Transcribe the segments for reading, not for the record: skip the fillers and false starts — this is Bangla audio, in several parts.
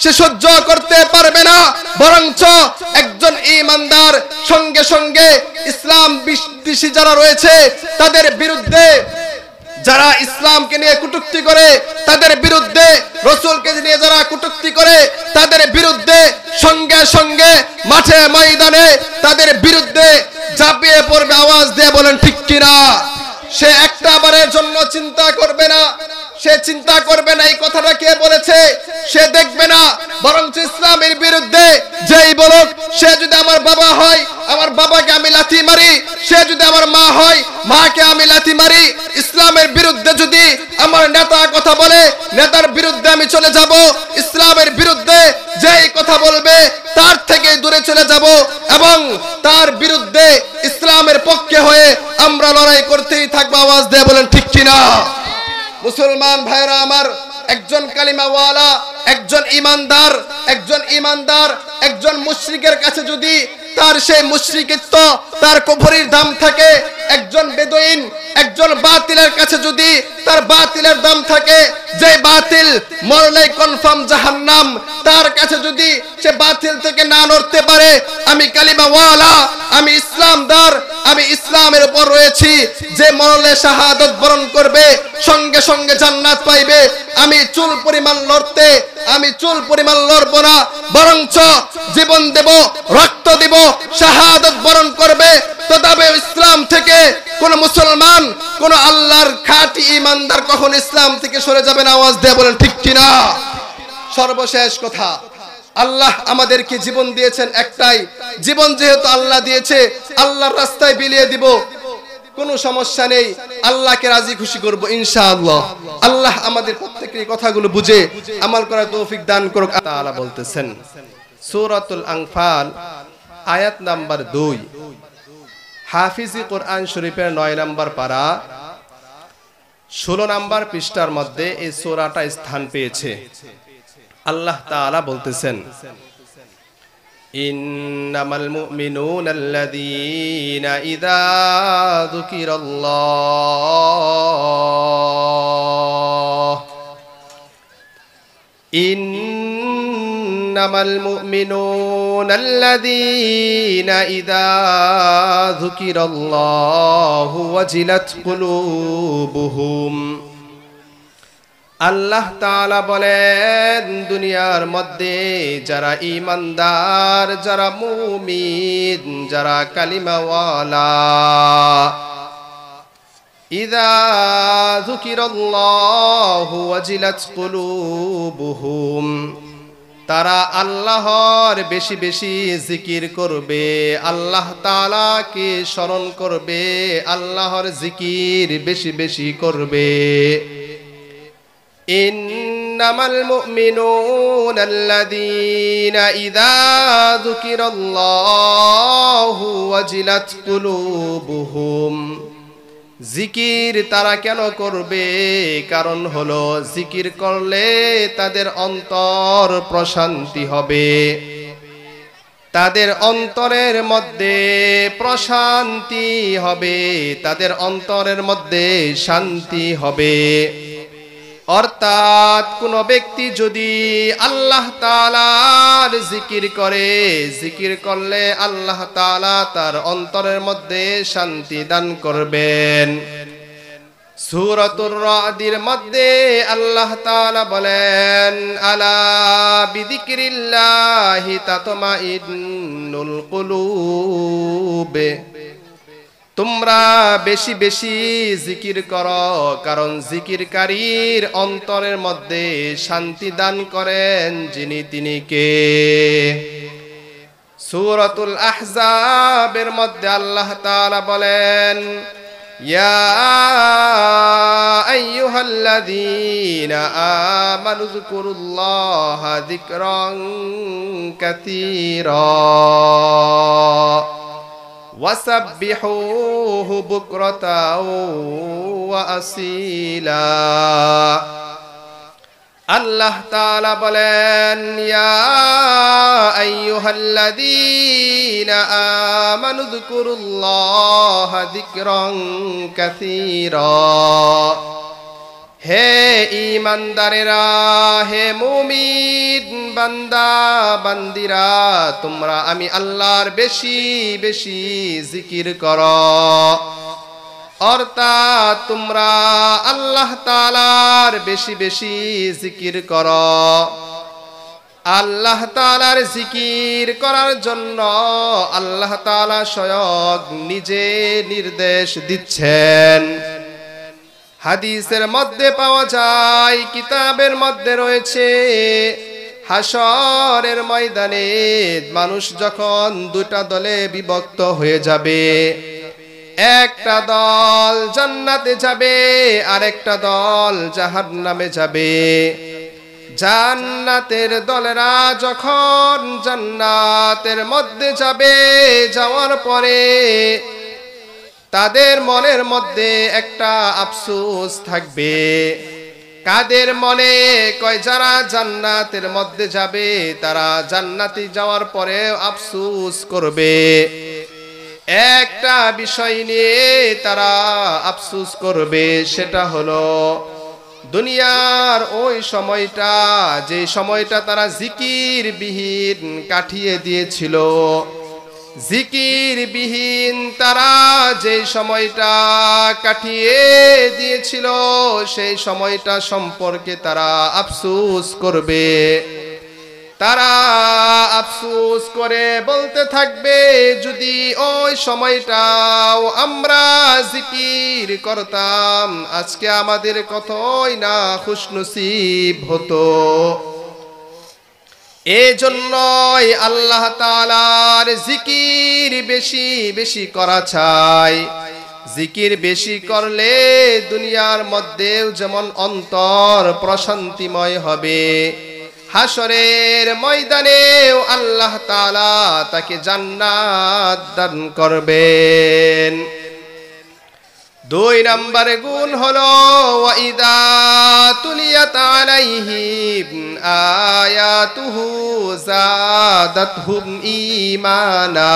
সে সহ্য করতে পারবে না, বরঞ্চ একজন ঈমানদার সঙ্গে সঙ্গে ইসলাম বিদ্বেষী যারা রয়েছে তাদের বিরুদ্ধে, যারা ইসলামকে নিয়ে কটূক্তি করে তাদের বিরুদ্ধে, রাসূলকে নিয়ে যারা কটূক্তি করে তাদের বিরুদ্ধে সঙ্গে সঙ্গে মাঠে ময়দানে তাদের বিরুদ্ধে ঝাঁপিয়ে পড়বে। আওয়াজ দিয়ে বলেন ঠিক কিনা? সে একটা বারের জন্য চিন্তা করবে না, সে চিন্তা করবে না এই কথাটা কে বলেছে, সে দেখবে না, বরঞ্চ ইসলামের বিরুদ্ধে যেই বলুক, সে যদি আমার বাবা হয় আমার বাবাকে আমি লাথি মারি, সে যদি আমার মা হয় মাকে আমি লাথি মারি, ইসলামের বিরুদ্ধে যদি আমার নেতা কথা বলে নেতার বিরুদ্ধে আমি চলে যাব, ইসলামের বিরুদ্ধে যেই কথা বলবে তার থেকে দূরে চলে যাব এবং তার বিরুদ্ধে ইসলামের পক্ষে হয়ে আমরা লড়াই করতেই থাকবো। আওয়াজ দিয়ে বলেন ঠিক কিনা? মুসলমান ভাইরা আমার, একজন কালিমাওয়ালা, একজন ইমানদার একজন মুশরিকের কাছে যদি তার সেই মুশরিকিত্ব, তার কুফরির দাম থাকে, একজন বেদুইন একজন বাতিলের কাছে যদি তার বাতিলের দাম থাকে, যে বাতিল মরলে কনফার্ম জাহান্নাম, তার কাছে যদি সে বাতিল থেকে না নড়তে পারে, আমি কালিমাওয়ালা, আমি ইসলামদার, আমি ইসলামের উপর রয়েছি, যে মরলে শাহাদাত বরণ করবে সঙ্গে সঙ্গে জান্নাত পাইবে, আমি চুল পরিমাণ লড়বো না, বরঞ্চ জীবন দেব, রক্ত দিব, শাহাদাত বরণ করবে, তবে ইসলাম থেকে কোন মুসলমান, কোন আল্লাহর খাঁটি ঈমানদার কখন ইসলাম থেকে সরে যাবে না। আওয়াজ দিয়ে বলেন ঠিক কিনা? সর্বশেষ কথা, আল্লাহ আমাদেরকে জীবন দিয়েছেন একটাই, জীবন যেহেতু আল্লাহ দিয়েছে আল্লাহর রাস্তায় বিলিয়ে দিব, কোনো সমস্যা নেই, আল্লাহকে রাজি খুশি করব ইনশাআল্লাহ। আল্লাহ আমাদের প্রত্যেকের কথাগুলো বুঝে আমল করার তৌফিক দান করুক। তাআলা বলতেছেন সূরাতুল আনফাল আয়াত নাম্বার 2, হাফিজি কোরআন শরীফের 9 নম্বর পারা 16 নম্বর পৃষ্ঠার মধ্যে এই সূরাটা স্থান পেয়েছে। আল্লাহ তাআলা বলতেছেন, ইন্নামাল মুমিনুনাল্লাযীনা ইযা যুকিরাল্লাহ ইন্নামাল মুমিনুনাল্লাযীনা ইযা যুকিরাল্লাহু ওয়াজিলাত কুলুবুহুম। আল্লাহ তাআলা বলেন, দুনিয়ার মধ্যে যারা ঈমানদার, যারা মুমিন, যারা কালিমাওয়ালা, ইযা যুকিরাল্লাহু ওয়াজিলাত কুলুবুহুম, তারা আল্লাহর বেশি বেশি জিকির করবে, আল্লাহ তাআলাকে স্মরণ করবে, আল্লাহর জিকির বেশি বেশি করবে। ইন্নামাল মুমিনুনাল্লাযীনা ইযা যুকিরাল্লাহু ওয়াজিলাত কুলুবুহুম। জিকির তারা কেন করবে? কারণ হলো জিকির করলে তাদের অন্তর প্রশান্তি হবে, তাদের অন্তরের মধ্যে প্রশান্তি হবে, তাদের অন্তরের মধ্যে শান্তি হবে। অর্থাৎ কোন ব্যক্তি যদি আল্লাহ তাআলার জিকির করে, জিকির করলে আল্লাহ তাআলা তার অন্তরের মধ্যে শান্তি দান করবেন। সূরাতুর রা'দের মধ্যে আল্লাহ তাআলা বলেন, আলা বিযিকরিল্লাহি তাতমাইন্নুল কুলুব। তোমরা বেশি বেশি জিকির করো, কারণ জিকিরকারীর অন্তরের মধ্যে শান্তি দান করেন যিনি, তিনি কে? সূরাতুল আহজাবের মধ্যে আল্লাহ তাআলা বলেন, ইয়া আইয়ুহাল্লাযীনা আমানু যকুরুল্লাহা যিকরান কাসীরা ওয়াসাব্বিহুহু বুকরাতাও ওয়া আসীলা। আল্লাহ তাআলা বলেন, ইয়া আইয়ুহাল্লাযীনা আমানু যকুরুল্লাহা যিকরান কাসীরা। হে ঈমানদারেরা, হে মুমিন বান্দা বান্দিরা, তোমরা আমি আল্লাহর বেশি বেশি জিকির করো। অর্থাৎ তোমরা আল্লাহ তাআলার বেশি বেশি জিকির করো। আল্লাহ তাআলার জিকির করার জন্য আল্লাহ তাআলা স্বয়ং নিজে নির্দেশ দিচ্ছেন। হাদিসের মধ্যে পাওয়া যায়, কিতাবের মধ্যে রয়েছে, হাশরের ময়দানে মানুষ যখন দুটা দলে বিভক্ত হয়ে যাবে, একটা দল জান্নাতে যাবে আর একটা দল জাহান্নামে যাবে। জান্নাতের দলেরা যখন জান্নাতের মধ্যে যাবে, যাওয়ার পরে তাদের মনের মধ্যে একটা আফসোস থাকবে। কাদের মনে? কয় যারা জান্নাতের মধ্যে যাবে তারা জান্নাতে যাওয়ার পরে আফসোস করবে। একটা বিষয় নিয়ে তারা আফসোস করবে, সেটা হলো দুনিয়ার ওই সময়টা, যে সময়টা তারা জিকির বিহীন কাটিয়ে দিয়েছিল। জিকির বিহীন তারা যে সময়টা কাটিয়ে দিয়েছিল, সেই সময়টা সম্পর্কে তারা আফসোস করবে। তারা আফসোস করে বলতে থাকবে, যদি ওই সময়টাও আমরা জিকির করতাম, আজকে আমাদের কতই না খুশনসিব হতো। এজন্যই আল্লাহ তাআলার জিকির বেশি বেশি করা চাই। জিকির বেশি করলে দুনিয়ার মধ্যেও যেমন অন্তর প্রশান্তিময় হবে, হাশরের ময়দানেও আল্লাহ তাআলা তাকে জান্নাত দান করবেন। 2 নম্বর গুণ হলো ওয়াইদা তুলিয়াত আলাইহিম আয়াতুহু যাদাতহুম ঈমানা।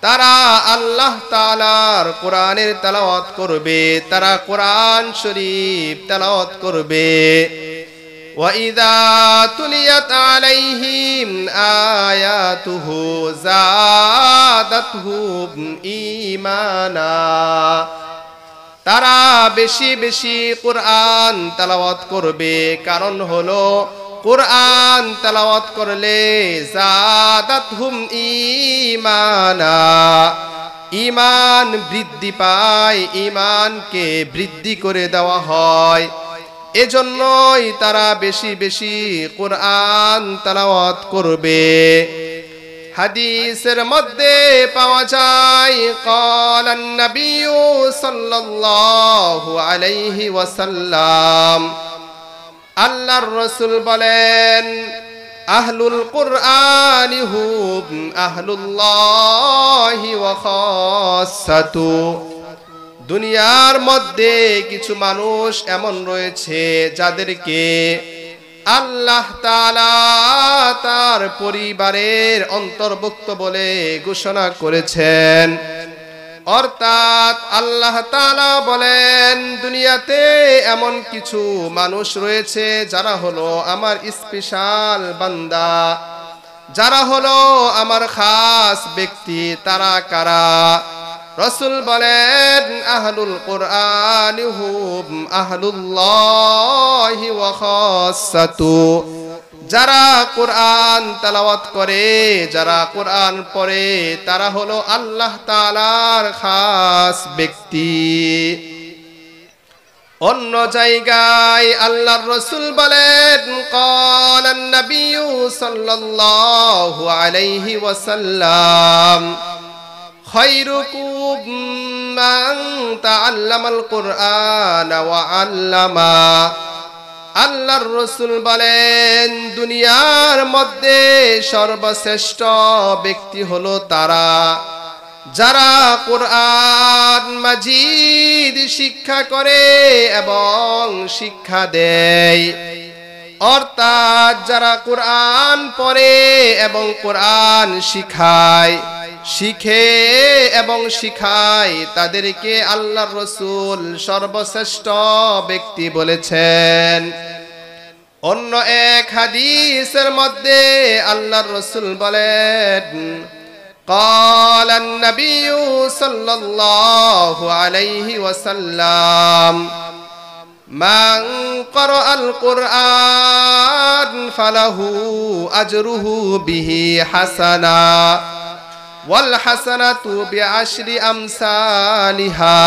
তারা আল্লাহ তাআলার কোরআনের তেলাওয়াত করবে, তারা কোরআন শরীফ তেলাওয়াত করবে। ওয়াইদা তুলিয়াত আলাইহিম আয়াতুহু যাদাতহুম ঈমানা। তারা বেশি বেশি কোরআন তেলাওয়াত করবে, কারণ হলো কোরআন তেলাওয়াত করলে যাদাতহুম ঈমানা, ঈমান বৃদ্ধি পায়, ঈমানকে বৃদ্ধি করে দেওয়া হয়। এজন্যই তারা বেশি বেশি কোরআন তেলাওয়াত করবে। হাদিসের মধ্যে পাওয়া যায়, ক্বালান নবিয়্যু সাল্লাল্লাহু আলাইহি ওয়াসাল্লাম, আল্লাহর রাসূল বলেন, আহলুল কুরআনি হুম আহলুল্লাহি ওয়া খাসাতু। দুনিয়ার মধ্যে কিছু মানুষ এমন রয়েছে যাদেরকে আল্লাহ তাআলা তার পরিবারের অন্তর্ভুক্ত বলে ঘোষণা করেছেন। অর্থাৎ আল্লাহ তাআলা বলেন, দুনিয়াতে এমন কিছু মানুষ রয়েছে যারা হলো আমার স্পেশাল বান্দা, যারা হলো আমার খাস ব্যক্তি। তারা কারা? রাসূল বলেন, আহলুল কুরআনি হুম আহলুল্লাহি ওয়া খাসাতু। যারা কোরআন তেলাওয়াত করে, যারা কোরআন পড়ে, তারা হলো আল্লাহ তাআলার খাস ব্যক্তি। অন্য জায়গায় আল্লাহর রাসূল বলেন, ক্বালান নবিয়্যু সাল্লাল্লাহু আলাইহি ওয়াসাল্লাম, খায়রুকুম মান তাআল্লামাল কুরআনা ওয়া আল্লামা। আল্লাহর রাসূল বলেন, দুনিয়ার মধ্যে সর্বশ্রেষ্ঠ ব্যক্তি হলো তারা যারা কোরআন মাজিদ শিক্ষা করে এবং শিক্ষা দেয়। অর্থাৎ যারা কোরআন পড়ে এবং কোরআন শিখে এবং শিখায় তাদেরকে আল্লাহর রাসূল সর্বশ্রেষ্ঠ ব্যক্তি বলেছেন। অন্য এক হাদিসের মধ্যে আল্লাহর রাসূল বলেন, قال النبي صلى الله عليه وسلم من قرأ القرآن فله أجره به حسنة والحسنة بعشر أمثالها।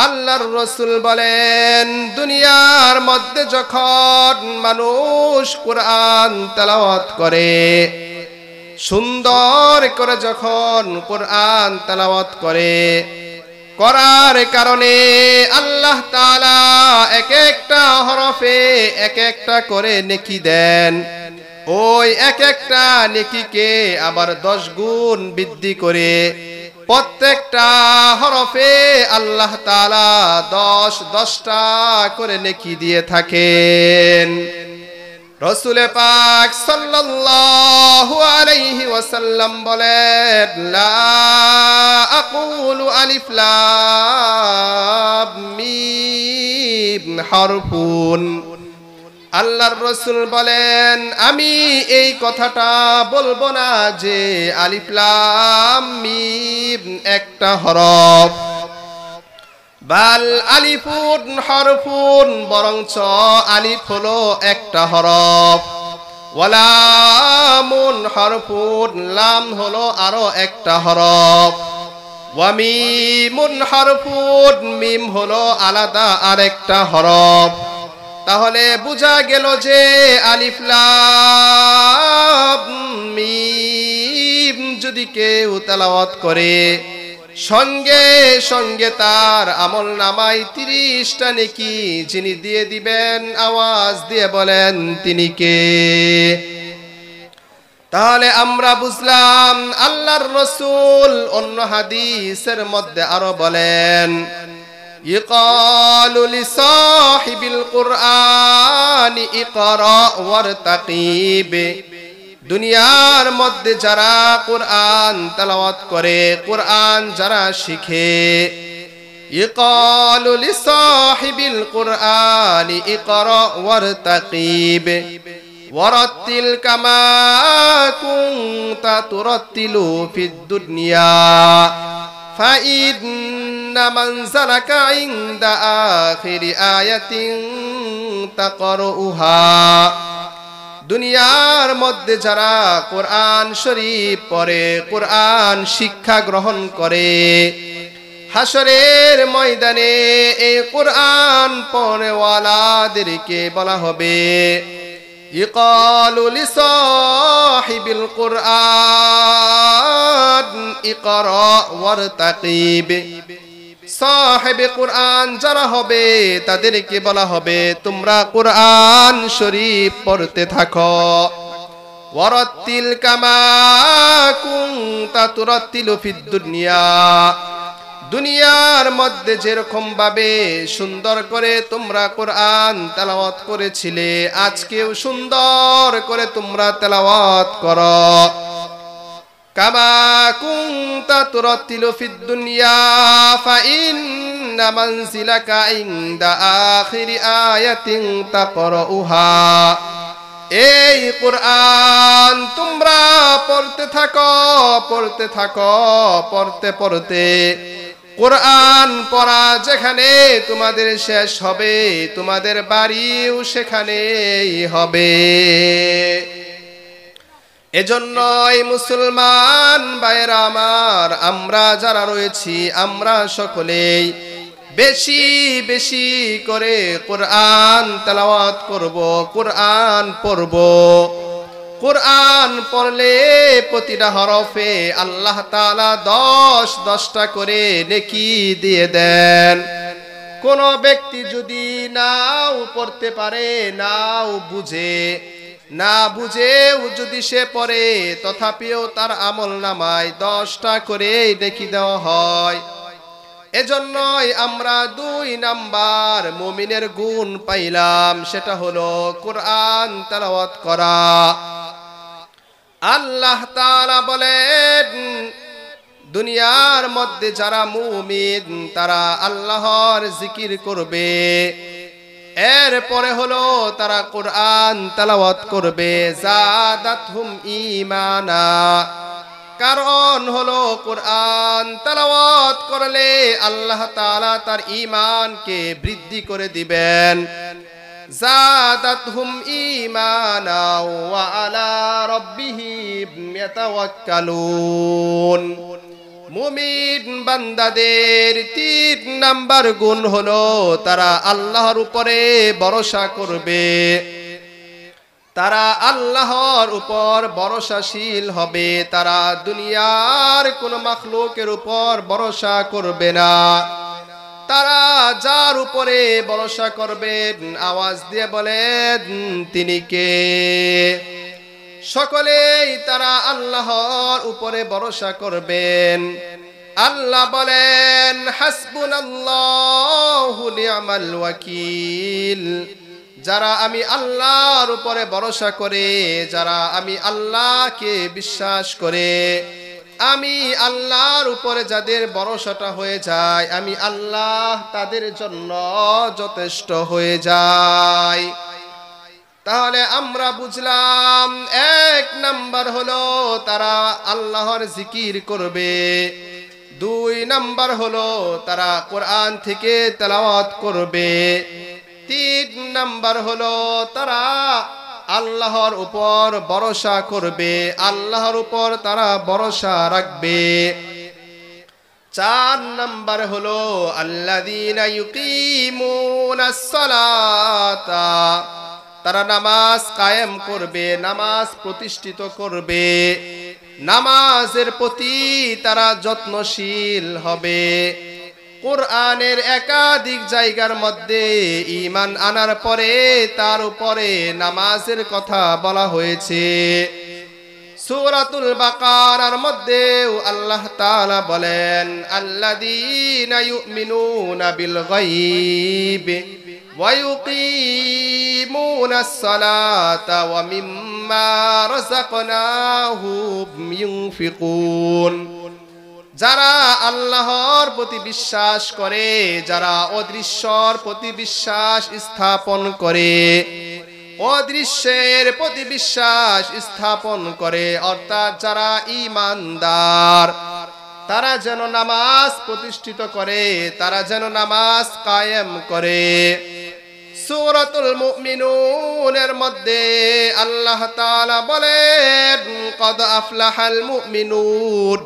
আল্লাহর রাসূল বলেন, দুনিয়ার মধ্যে যখন মানুষ কোরআন তেলাওয়াত করে, সুন্দর করে যখন কোরআন তেলাওয়াত করার কারণে আল্লাহ তাআলা এক একটা হরফে এক একটা করে নেকি দেন। ওই এক একটা নেকিকে আবার 10 গুণ বৃদ্ধি করে প্রত্যেকটা হরফে আল্লাহ তাআলা 10টা করে নেকি দিয়ে থাকেন। রাসূল পাক সাল্লাল্লাহু আলাইহি ওয়াসাল্লাম বলেন, লা আকুলু আলিফ লাম মিম হারফুন। আল্লাহর রাসূল বলেন, আমি এই কথাটা বলবো না যে আলিফ লাম মিম একটা হরফ, বাল আলিফুন হরফুন, বরঞ্চ আলিফ হলো একটা হরফ, ওয়ালামুন হরফুন, লাম হলো আরো একটা হরফ, ওয়ামিমুন হরফুন, মিম হলো আলাদা আরেকটা হরফ। তাহলে বোঝা গেল যে আলিফ লাম মিম যদি কেউ তেলাওয়াত করে, সঙ্গে সঙ্গে তার আমল নামায় 30টা নেকি যিনি দিয়ে দিবেন, আওয়াজ দিয়ে বলেন তিনি কে? তাহলে আমরা বুঝলাম আল্লাহর রাসূল অন্য হাদিসের মধ্যে আরো বলেন, ইকালু লিসাহিবিল কুরআনি ইকরা ওয়ারতাকিব। দুনিয়ার মধ্যে যারা কোরআন তেলাওয়াত করে, কোরআন যারা শিখে, ইকালু লিসাহিবিল কুরআনি ইকরা ওয়ারতাকিব ওয়ারাত্তিল কামা কুনতা তুরাত্তিলু ফিদ দুনিয়া ফাইন্না মানজালাকা ইনদা আখিরি আয়াতিন তাকরাউহা। দুনিয়ার মধ্যে যারা কোরআন শরীফ পড়ে, কোরআন শিক্ষা গ্রহণ করে, হাসরের ময়দানে এই কোরআন পড়নেওয়ালাদেরকে বলা হবে, ইকালু লিসাহিবিল কুরআন ইকরা ওয়ারতাকিব। সাহেবে কোরআন যারা হবে তাদেরকে বলা হবে, তোমরা কোরআন শরীফ পড়তে থাকো। ওয়ারাত্তিল কামা কুনতা তুরাত্তিলু ফিদ দুনিয়া। দুনিয়ার মধ্যে যেরকম ভাবে সুন্দর করে তোমরা কোরআন তেলাওয়াত করেছিলে, আজকেও সুন্দর করে তোমরা তেলাওয়াত করো। কামা কুনতা তুরাত্তিলু ফিদ দুনিয়া ফাইন্না মানজিলাকা ইনদা আখিরি আয়াতিন তাকরাউহা। এই কোরআন তোমরা পড়তে থাকো, পড়তে থাকো, পড়তে পড়তে কোরআন পড়া যেখানে তোমাদের শেষ হবে, তোমাদের বাড়িও সেখানেই হবে। এজন্যই মুসলমান ভাইরা আমার, আমরা যারা রয়েছি আমরা সকলেই বেশি বেশি করে কোরআন তেলাওয়াত করব, কোরআন পড়ব। কোরআন পড়লে প্রতিটা হরফে আল্লাহ তাআলা 10টা করে নেকি দিয়ে দেন। কোন ব্যক্তি যদি নাও পড়তে পারে, নাও বুঝেও যদি সে পড়ে, তথাপিও তার আমল নামায় 10টা করে নেকি দেওয়া হয়। এজন্যই আমরা 2 নাম্বার মুমিনের গুণ পাইলাম, সেটা হলো কোরআন তেলাওয়াত করা। আল্লাহ তাআলা বলেন, দুনিয়ার মধ্যে যারা মুমিন তারা আল্লাহর জিকির করবে, এরপরে হলো তারা কোরআন তেলাওয়াত করবে, জাদাতহুম ঈমানা। কারণ হলো কোরআন তেলাওয়াত করলে আল্লাহ তাআলা তার ঈমানকে বৃদ্ধি করে দিবেন। জাদাতহুম ঈমানা ওয়া আলা রাব্বিহিম ইয়াতাওয়াক্কালুন। মুমিন বান্দাদের 3 নাম্বার গুণ হলো তারা আল্লাহর উপরে ভরসা করবে, তারা আল্লাহর উপর ভরসাশীল হবে, তারা দুনিয়ার কোন মাখলুকের উপর ভরসা করবে না। তারা যার উপরে ভরসা করবেন আওয়াজ দিয়ে বলেন তিনি কে? সকলেই তারা আল্লাহর উপরে ভরসা করবেন। আল্লাহ বলেন, হাসবুনাল্লাহু নি'মাল ওয়াকিল। যারা আমি আল্লাহর উপরে ভরসা করে, যারা আমি আল্লাহকে বিশ্বাস করে, আমি আল্লাহর উপরে যাদের ভরসাটা হয়ে যায়, আমি আল্লাহ তাদের জন্য যথেষ্ট হয়ে যায়। তাহলে আমরা বুঝলাম 1 নাম্বার হলো তারা আল্লাহর জিকির করবে, 2 নাম্বার হলো তারা কোরআন থেকে তেলাওয়াত করবে, 3 নাম্বার হলো তারা আল্লাহর উপর ভরসা করবে, আল্লাহর উপর তারা ভরসা রাখবে। 4 নাম্বার হলো আল্লাযীনা ইউকিমুনাস সালাতা। তারা নামাজ কায়েম করবে, নামাজ প্রতিষ্ঠিত করবে, নামাজের প্রতি তারা যত্নশীল হবে। কোরআনের একাধিক জায়গার মধ্যে ঈমান আনার পরে তার উপরে নামাজের কথা বলা হয়েছে। সূরাতুল বাকারার মধ্যে আল্লাহ তাআলা বলেন, আল্লাযীনা ইউমিনুনা বিল গায়ব ওয়া ইউকিমুনাস সালাতা ওয়া মিম্মা রাযাকনাহুম ইউনফিকুন। যারা আল্লাহর প্রতি বিশ্বাস করে, যারা অদৃশ্যর প্রতি বিশ্বাস স্থাপন করে, অদৃশ্যের প্রতি বিশ্বাস স্থাপন করে, অর্থাৎ যারা ঈমানদার, তারা যেন নামাজ প্রতিষ্ঠিত করে, তারা যেন নামাজ কায়েম করে। সূরাতুল মুমিনুনের মধ্যে আল্লাহ তাআলা বলেন, কদ আফলাহাল মুমিনুন।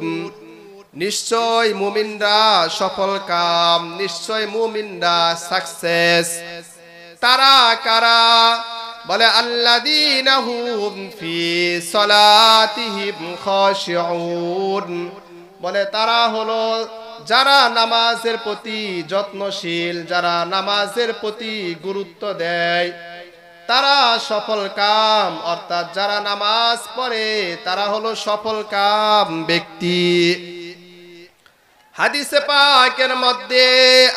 নিশ্চয় মুমিনরা সফল কাম, নিশ্চয় মুমিনরা সাকসেস। তারা কারা? বলে আল্লাযীনা হুম ফি সালাতিহিম খাশিউন। বলে তারা হলো যারা নামাজের প্রতি যত্নশীল, যারা নামাজের প্রতি গুরুত্ব দেয়, তারা সফল কাম, অর্থাৎ যারা নামাজ পড়ে তারা হলো সফল কাম ব্যক্তি। হাদিসে পাকের মধ্যে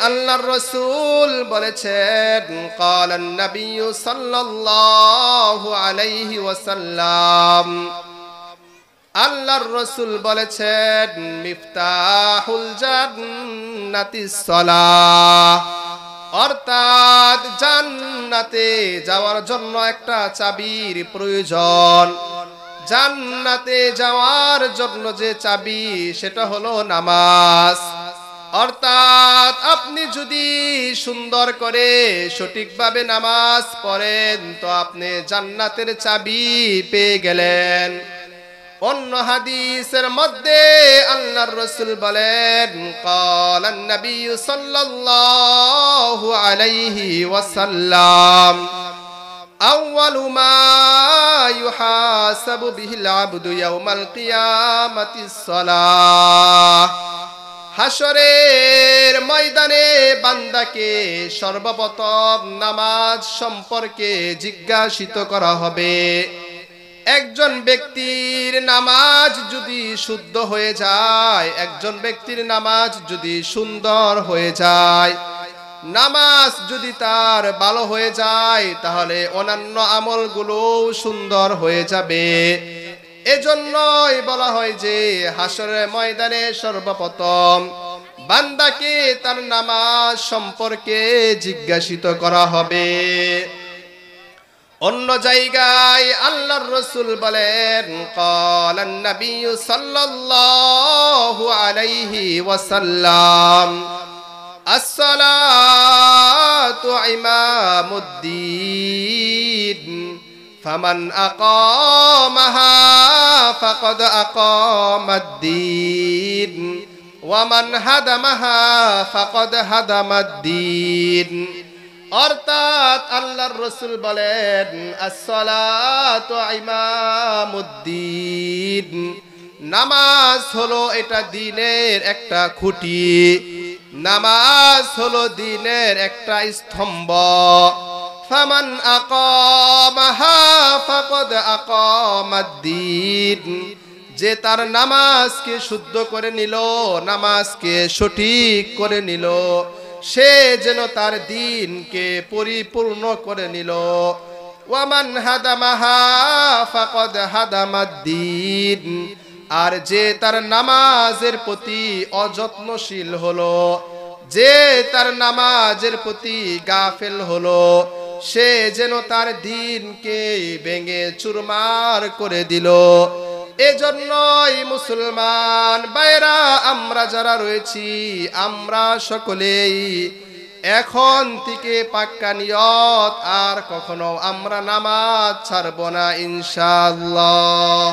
আল্লাহর রাসূল বলেছেন, ক্বালান নবিয়্যু সাল্লাল্লাহু আলাইহি ওয়াসাল্লাম, আল্লাহর রাসূল বলেছেন, মিফতাহুল জান্নাতিস সালাহ। অর্থাৎ জান্নাতে যাওয়ার জন্য একটা চাবির প্রয়োজন। জান্নাতে যাওয়ার জন্য যে চাবি সেটা হলো নামাজ। অর্থাৎ আপনি যদি সুন্দর করে সঠিকভাবে নামাজ পড়েন তো আপনি জান্নাতের চাবি পেয়ে গেলেন। অন্য হাদিসের মধ্যে আল্লাহর রাসূল বলেন, ক্বালান নবিয়্যু সাল্লাল্লাহু আলাইহি ওয়াসাল্লাম, আউয়ালু মা ইউহাসাবু বিহিল আবদু ইয়াউমাল কিয়ামাতিস সালাহ। হাশরের ময়দানে বান্দাকে সর্বপ্রথম নামাজ সম্পর্কে জিজ্ঞাসিত করা হবে। একজন ব্যক্তির নামাজ যদি শুদ্ধ হয়ে যায়, একজন ব্যক্তির নামাজ যদি সুন্দর হয়ে যায়, নামাজ যদি তার ভালো হয়ে যায়, তাহলে অন্যান্য আমলগুলো সুন্দর হয়ে যাবে। এজন্যই বলা হয় যে হাসরের ময়দানে সর্বপ্রথম বান্দাকে তার নামাজ সম্পর্কে জিজ্ঞাসিত করা হবে। অন্য জায়গায় আল্লাহর রাসূল বলেন, ক্বালান নবী সাল্লাল্লাহু আলাইহি ওয়াসাল্লাম, as-salatu imamuddin, faman aqamaha faqad aqamad-din, wa man hadamaha faqad hadamad-din। অর্থাৎ আল্লাহর রাসূল বলেন, as-salatu imamuddin, নামাজ হলো এটা দ্বীনের একটা খুঁটি, নামাজ হলো দ্বীনের একটা স্তম্ভ। ফামান আকামাহা ফাকাদ আকামাদ-দ্বীন, যে তার নামাজকে শুদ্ধ করে নিল, নামাজকে সঠিক করে নিল, সে যেন তার দ্বীনকে পরিপূর্ণ করে নিল। ওয়ামান হাদামাহা ফাকাদ হাদামাদ-দ্বীন, আর যে তার নামাজের প্রতি অযত্নশীল হলো, যে তার নামাজের প্রতি গাফেল হলো, সে যেন তার দ্বীনকে ভেঙে চুরমার করে দিল। এজন্যই মুসলমান ভাইরা, আমরা যারা রয়েছি, আমরা সকলেই এখন থেকে পাক্কা নিয়ত, আর কখনো আমরা নামাজ ছাড়ব না ইনশাআল্লাহ।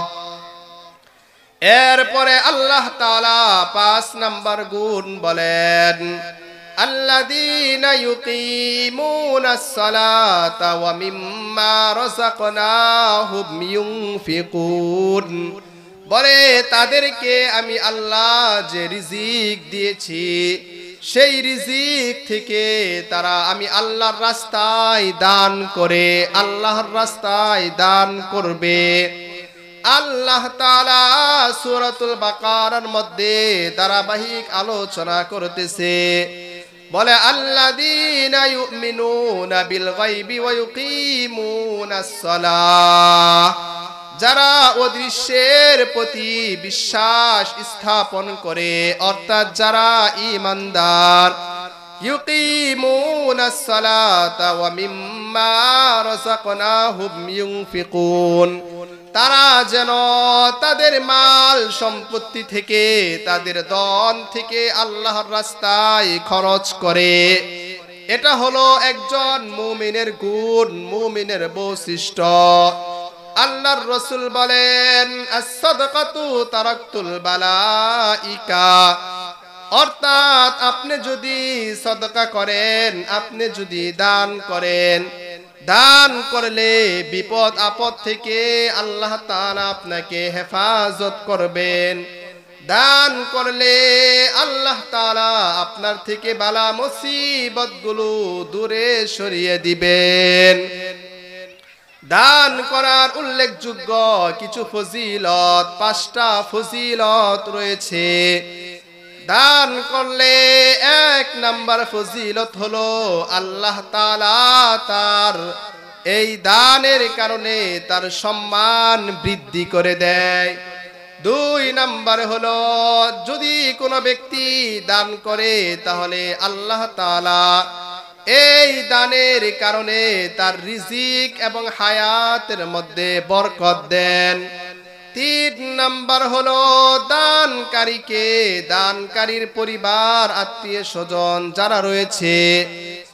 এরপরে আল্লাহ তাআলা 5 নাম্বার গুণ বলেন, আল্লাযীনা ইউকিমুনাস সালাতা ওয়া মিম্মা রাযাকনাহুম ইউনফিকুন, বলে তাদেরকে আমি আল্লাহ যে রিজিক দিয়েছি, সেই রিজিক থেকে তারা আমি আল্লাহর রাস্তায় দান করে, আল্লাহর রাস্তায় দান করবে। আল্লাহ তাআলা সূরাতুল বাকারার মধ্যে ধারাবাহিক আলোচনা করতেছে, বলে আল্লাযীনা ইউমিনুনা বিল গায়বি ওয়া ইউকিমুনাস সালাহ, যারা অদৃশ্যের প্রতি বিশ্বাস স্থাপন করে, অর্থাৎ যারা ঈমানদার। ইউকিমুনাস সালাতা ওয়া মিম্মা রাযাকনাহুম ইউনফিকুন, তারা যেন তাদের মাল সম্পত্তি থেকে, তাদের ধন থেকে আল্লাহর রাস্তায় খরচ করে। এটা হলো একজন মুমিনের গুণ, মুমিনের বৈশিষ্ট্য। আল্লাহর রাসূল বলেন, as-সাদাকাতু তারাকতুল বালাইকা, অর্থাৎ আপনি যদি সদকা করেন, আপনি যদি দান করেন, দান করলে বিপদ আপদ থেকে আল্লাহ তাআলা আপনাকে হেফাজত করবেন। দান করলে আল্লাহ তাআলা আপনার থেকে বালা মুসিবতগুলো দূরে সরিয়ে দিবেন। দান করার উল্লেখযোগ্য কিছু ফজিলত, 5টা ফজিলত রয়েছে। দান করলে 1 নাম্বার ফজিলত হলো আল্লাহ তাআলা তার এই দানের কারণে তার সম্মান বৃদ্ধি করে দেয়। 2 নাম্বার হলো যদি কোনো ব্যক্তি দান করে, তাহলে আল্লাহ তাআলা এই দানের কারণে তার রিজিক এবং হায়াতের মধ্যে বরকত দেন। 3 নাম্বার হলো দানকারীকে, দানকারীর পরিবার, আত্মীয় স্বজন যারা রয়েছে,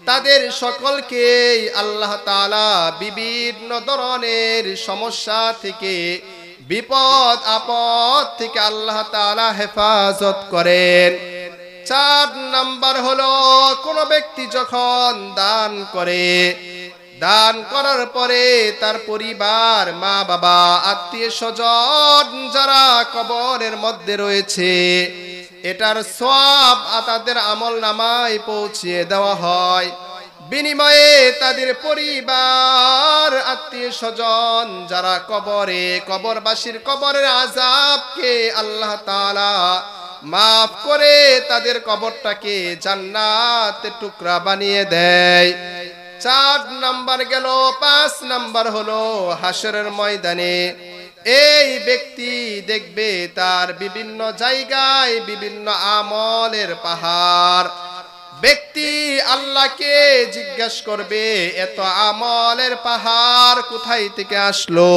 তাদের সকলকে আল্লাহ তাআলা বিভিন্ন ধরনের সমস্যা থেকে, বিপদ আপদ থেকে আল্লাহ তাআলা হেফাজত করেন। 4 নাম্বার হলো কোন ব্যক্তি যখন দান করে, দান করার পরে তার পরিবার, মা বাবা, আত্মীয় স্বজন যারা কবরের মধ্যে রয়েছে, এটার সওয়াব তাদের আমল নামায় পৌঁছিয়ে দেওয়া হয়। বিনিময়ে তাদের পরিবার আত্মীয় স্বজন যারা কবরে, কবরবাসীর কবরের আযাবকে আল্লাহ তাআলা মাফ করে তাদের কবরটাকে জান্নাতের টুকরা বানিয়ে দেয়। 4 নাম্বার গেল। 5 নাম্বার হলো হাসরের ময়দানে এই ব্যক্তি দেখবে তার বিভিন্ন জায়গায় বিভিন্ন আমলের পাহাড়। ব্যক্তি আল্লাহকে জিজ্ঞাসা করবে, এত আমলের পাহাড় কোথায় থেকে আসলো?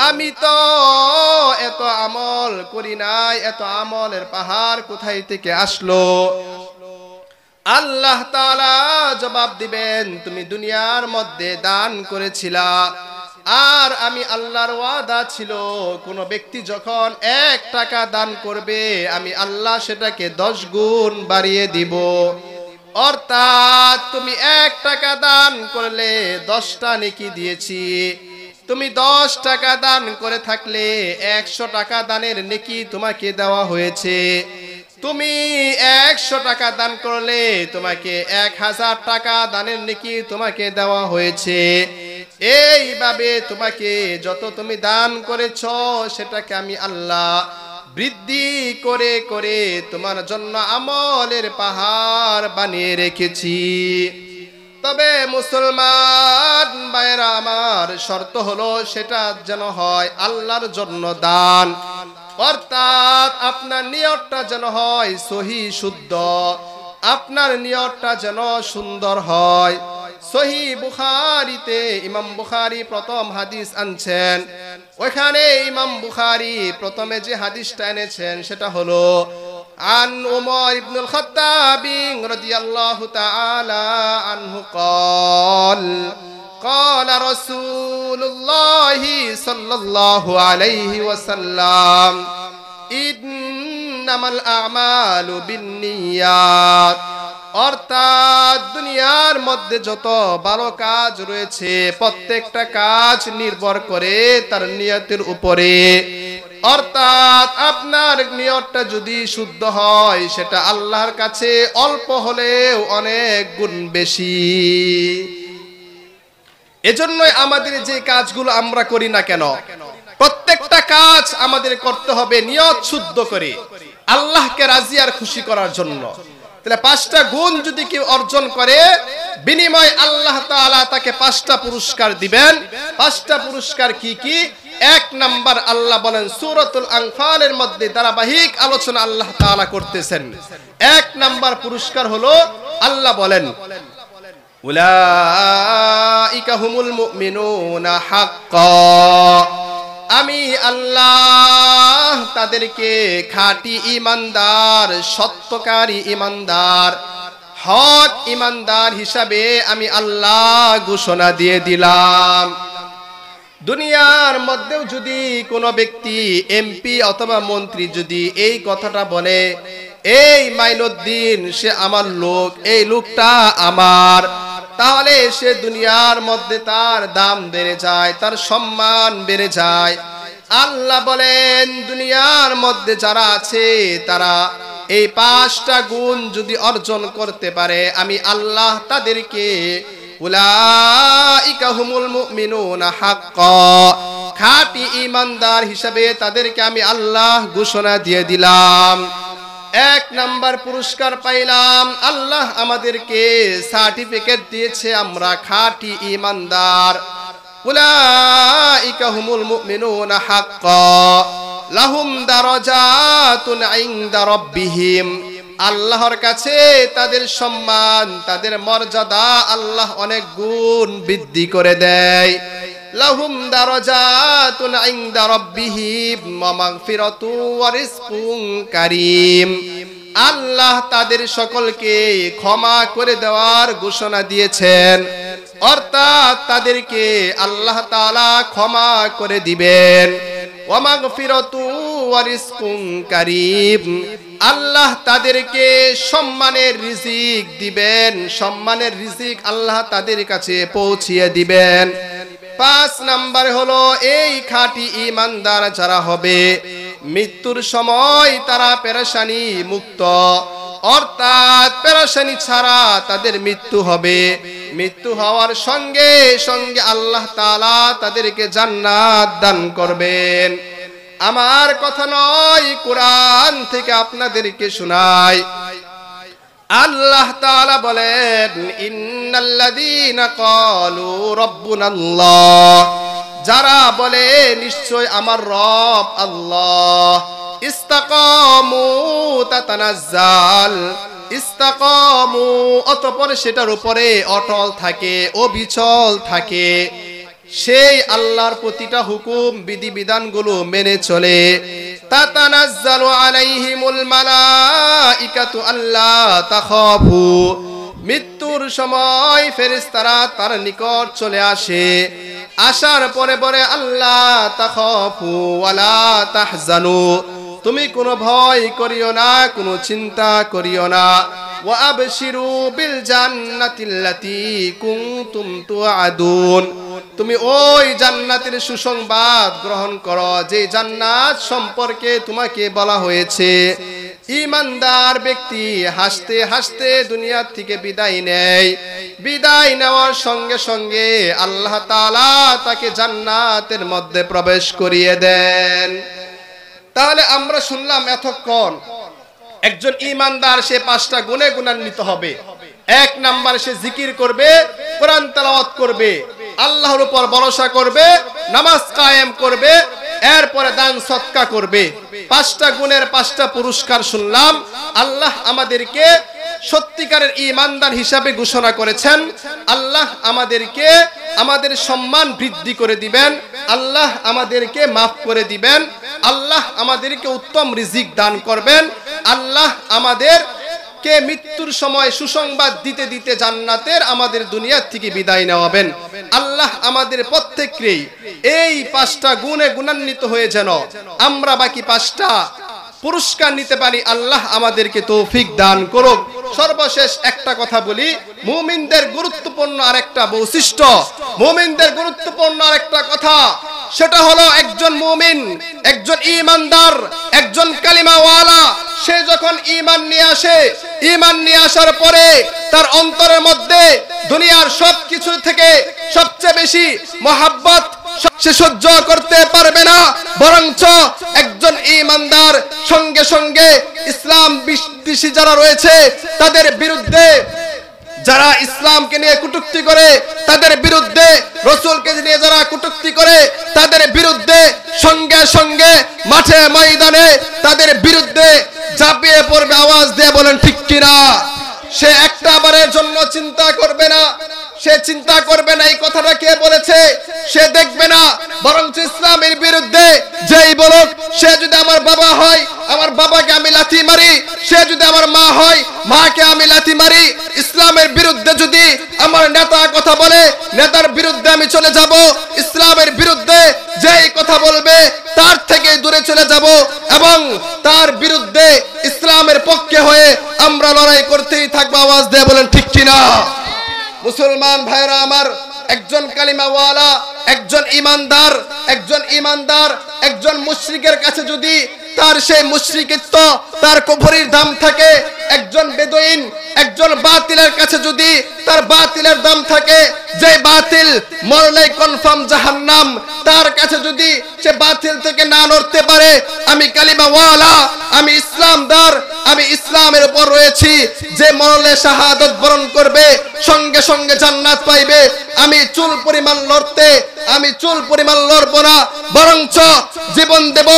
আমি তো এত আমল করি নাই, এত আমলের পাহাড় কোথায় থেকে আসলো? আল্লাহ তাআলা জবাব দিবেন, তুমি দুনিয়ার মধ্যে দান করেছিলা, আর আমি আল্লাহর ওয়াদা ছিল কোন ব্যক্তি যখন 1 টাকা দান করবে আমি আল্লাহ সেটাকে 10 গুণ বাড়িয়ে দিব। অর্থাৎ তুমি 1 টাকা দান করলে 10টা নেকি দিয়েছি। তুমি 10 টাকা দান করে থাকলে 100 টাকা দানের নেকি তোমাকে দেওয়া হয়েছে। তুমি 100 টাকা দান করলে তোমাকে 1000 টাকা দানের নেকি তোমাকে দেওয়া হয়েছে। এইভাবে তোমাকে যত তুমি দান করেছো সেটাকে আমি আল্লাহ বৃদ্ধি করে করে তোমার জন্য আমলের পাহাড় বানিয়ে রেখেছি। তবে মুসলমান ভাইরা আমার, শর্ত হলো সেটা যেন হয় আল্লাহর জন্য দান। অর্থাৎ আপনার নিয়তটা যেন হয় সহি শুদ্ধ, আপনার নিয়তটা যেন সুন্দর হয়। সহি বুখারীতে ইমাম বুখারী প্রথম হাদিস আনছেন, ওখানে ইমাম বুখারী প্রথমে যে হাদিসটা এনেছেন সেটা হলো আন উমর ইবনুল খাত্তাব রাদিয়াল্লাহু তাআলা আনহু قال قال رسول الله صلى الله عليه وسلم إنما الأعمال بالنيات। অর্থাৎ দুনিয়ার মধ্যে যত ভালো কাজ রয়েছে প্রত্যেকটা কাজ নির্ভর করে তার নিয়তের উপরে। অর্থাৎ আপনার নিয়তটা যদি শুদ্ধ হয় সেটা আল্লাহর কাছে অল্প হলেও অনেক গুণ বেশি। এজন্যই আমাদের যে কাজগুলো আমরা করি না কেন, প্রত্যেকটা কাজ আমাদের করতে হবে নিয়ত শুদ্ধ করে আল্লাহকে রাজি আর খুশি করার জন্য। তাহলে 5টা গুণ যদি কেউ অর্জন করে, বিনিময়ে আল্লাহ তাআলা তাকে 5টা পুরস্কার দিবেন। 5টা পুরস্কার কি কি? 1 নাম্বার আল্লাহ বলেন সূরাতুল আনফালের মধ্যে ধারাবাহিক আলোচনা আল্লাহ তাআলা করতেছেন। 1 নাম্বার পুরস্কার হলো আল্লাহ বলেন উলাইকা হুমুল মুমিনুনা হাক্কান, আমি আল্লাহ তাদেরকে খাঁটি ঈমানদার, সত্যকারী ঈমানদার, হক ঈমানদার হিসাবে আমি আল্লাহ ঘোষণা দিয়ে দিলাম। দুনিয়ার মধ্যেও যদি কোনো ব্যক্তি এমপি অথবা মন্ত্রী যদি এই কথাটা বলে, এই মাইনুদ্দিন সে আমার লোক, এই লোকটা আমার, তাহলে সে দুনিয়ার মধ্যে তার দাম বেড়ে যায়, তার সম্মান বেড়ে যায়। আল্লাহ বলেন দুনিয়ার মধ্যে যারা আছে তারা এই 5টা গুণ যদি অর্জন করতে পারে, আমি আল্লাহ তাদেরকে উলাইকা হুমুল মুমিনুনা হাক্কান, খাঁটি ঈমানদার হিসাবে তাদেরকে আমি আল্লাহ ঘোষণা দিয়ে দিলাম। 1 নাম্বার পুরস্কার পাইলাম, আল্লাহ আমাদেরকে সার্টিফিকেট দিয়েছে আমরা খাঁটি ঈমানদার। উলাইকা হুমুল মুমিনুনা হাক্কান লাহুম দারাজাতুন ইনদা রাব্বিহিম, আল্লাহর কাছে তাদের সম্মান, তাদের মর্যাদা আল্লাহ অনেক গুণ বৃদ্ধি করে দেয়। লাহুম দারাজাতুন ইনদা রাব্বিহিম ওয়া মাগফিরাতু ওয়া রিজকুন কারীম, আল্লাহ তাদের সকলকে ক্ষমা করে দেওয়ার ঘোষণা দিয়েছেন। অর্থাৎ তাদেরকে আল্লাহ তাআলা ক্ষমা করে দিবেন। ওয়া মাগফিরাতু ওয়া রিজকুন কারীম, আল্লাহ তাদেরকে সম্মানের রিজিক দিবেন, সম্মানের রিজিক আল্লাহ তাদের কাছে পৌঁছিয়ে দিবেন। 5 নাম্বার হলো এই খাঁটি ঈমানদার যারা হবে মৃত্যুর সময় তারা পেরেশানি মুক্ত, অর্থাৎ পেরেশানি ছাড়া তাদের মৃত্যু হবে। মৃত্যু হওয়ার সঙ্গে সঙ্গে আল্লাহ তাআলা তাদেরকে জান্নাত দান করবেন। আমার কথা নয়, কোরআন থেকে আপনাদেরকে শোনাই। আল্লাহ তাআলা বলেন, ইন্নাল্লাযীনা ক্বালু রাব্বুনাল্লাহ, যারা বলে নিশ্চয় আমার রব আল্লাহ, ইস্তাকামু তাতানাজ্জাল, ইস্তাকামু অতঃপর সেটার উপরে অটল থাকে, অবিচল থাকে, সেই আল্লাহর প্রতিটা হুকুম বিধিবিধানগুলো মেনে চলে। তাতানাজ্জালু আলাইহিমুল মালাইকাতু আল্লা তাখাফু, মৃত্যুর সময় ফেরেশতারা তার নিকট চলে আসে। আসার পরে বলে আল্লাহ তাখাফু ওয়ালা তাহজানু, তুমি কোনো ভয় করিও না, কোনো চিন্তা করিও না। ওয়া আবশিরু বিল জান্নাতিল্লাতী কুনতুম তুআদুন, তুমি ওই জান্নাতের সুসংবাদ গ্রহণ করো যে জান্নাত সম্পর্কে তোমাকে বলা হয়েছে। ঈমানদার ব্যক্তি হাসতে হাসতে দুনিয়া থেকে বিদায় নেয়। বিদায় নেওয়ার সঙ্গে সঙ্গে আল্লাহ তাআলা তাকে জান্নাতের মধ্যে প্রবেশ করিয়ে দেন। তাহলে আমরা শুনলাম এতক্ষণ একজন ঈমানদার সে 5টা গুণে গুণান্বিত হবে। 1 নাম্বার, সে জিকির করবে, কোরআন তেলাওয়াত করবে, আল্লাহর উপর ভরসা করবে, নামাজ কায়েম করবে, এরপরে দান সদকা করবে। 5টা গুণের 5টা পুরস্কার শুনলাম। আল্লাহ আমাদেরকে সত্যিকারের ঈমানদার হিসাবে ঘোষণা করেছেন। আল্লাহ আমাদেরকে আমাদের সম্মান বৃদ্ধি করে দিবেন, আল্লাহ আমাদেরকে মাফ করে দিবেন, আল্লাহ আমাদেরকে উত্তম রিজিক দান করবেন, আল্লাহ আমাদেরকে মৃত্যুর সময় সুসংবাদ দিতে দিতে জান্নাতের আমাদের দুনিয়া থেকে বিদায় নেওয়াবেন। আল্লাহ আমাদের প্রত্যেককেই এই 5টা গুণে গুণান্বিত হয়ে যেন আমরা বাকি 5টা পুরস্কার নিতে পারি, আল্লাহ আমাদেরকে তৌফিক দান করুক। সর্বশেষ একটা কথা বলি, মুমিনদের গুরুত্বপূর্ণ আরেকটা বৈশিষ্ট্য, মুমিনদের গুরুত্বপূর্ণ আরেকটা কথা, সেটা হলো একজন মুমিন, একজন ঈমানদার, একজন কালিমাওয়ালা, সে যখন ঈমান নিয়ে আসে, ঈমান নিয়ে আসার পরে তার অন্তরের মধ্যে দুনিয়ার সবকিছু থেকে সবচেয়ে বেশি মহব্বত সে সহ্য করতে পারবে না, বরঞ্চ একজন ঈমানদার সঙ্গে সঙ্গে ইসলাম বিদ্বেষী যারা রয়েছে তাদের বিরুদ্ধে, যারা ইসলামকে নিয়ে কটূক্তি করে তাদের বিরুদ্ধে, রাসূলকে নিয়ে যারা কটূক্তি করে তাদের বিরুদ্ধে, সঙ্গে সঙ্গে মাঠে ময়দানে তাদের বিরুদ্ধে ঝাঁপিয়ে পড়বে। আওয়াজ দিয়ে বলেন ঠিক কিনা? সে একটা বারের জন্য চিন্তা করবে না, সে চিন্তা করবে না এই কথাটা কে বলেছে, সে দেখবে না, বরং ইসলামের বিরুদ্ধে যেই বলুক, সে যদি আমার বাবা হয় আমার বাবাকে আমি লাথি মারি, সে যদি আমার মা হয় মাকে আমি লাথি মারি, ইসলামের বিরুদ্ধে যদি আমার নেতা কথা বলে নেতার বিরুদ্ধে আমি চলে যাব, ইসলামের বিরুদ্ধে যেই কথা বলবে তার থেকে দূরে চলে যাব এবং তার বিরুদ্ধে ইসলামের পক্ষে হয়ে আমরা লড়াই করতেই থাকবো। আওয়াজ দিয়ে বলেন ঠিক কিনা? মুসলমান ভাইরা আমার, একজন কালিমাওয়ালা, একজন ঈমানদার, একজন মুশরিকের কাছে যদি তার সেই মুশরিকিত্ব, তার কুফরির দাম থাকে, একজন বেদুইন, একজন বাতিলের কাছে যদি তার বাতিলের দাম থাকে, যে বাতিল মরলে কনফার্ম জাহান্নাম, তার কাছে যদি সে বাতিল থেকে না নড়তে পারে, আমি কালিমাওয়ালা, আমি ইসলামদার, আমি ইসলামের উপর রয়েছি, যে মরলে শাহাদাত বরণ করবে সঙ্গে সঙ্গে জান্নাত পাইবে, আমি চুল পরিমাণ লড়বো না, বরঞ্চ জীবন দেব,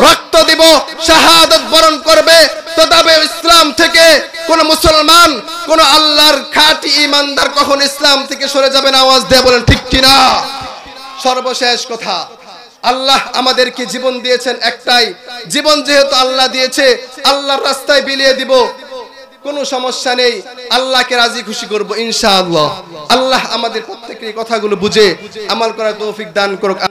রক্ত দেব, শাহাদাত বরণ করবে, তবে ইসলাম থেকে কোন মুসলমান, কোন আল্লাহর খাঁটি ঈমানদার কখন ইসলাম থেকে সরে যাবে না? আওয়াজ দিয়ে বলেন ঠিক কিনা? সর্বশেষ কথা, আল্লাহ আমাদেরকে জীবন দিয়েছেন একটাই, জীবন যেহেতু আল্লাহ দিয়েছে আল্লাহর রাস্তায় বিলিয়ে দিব, কোনো সমস্যা নেই, আল্লাহকে রাজি খুশি করব ইনশাআল্লাহ। আল্লাহ আমাদের প্রত্যেকের কথাগুলো বুঝে আমল করার তৌফিক দান করুক।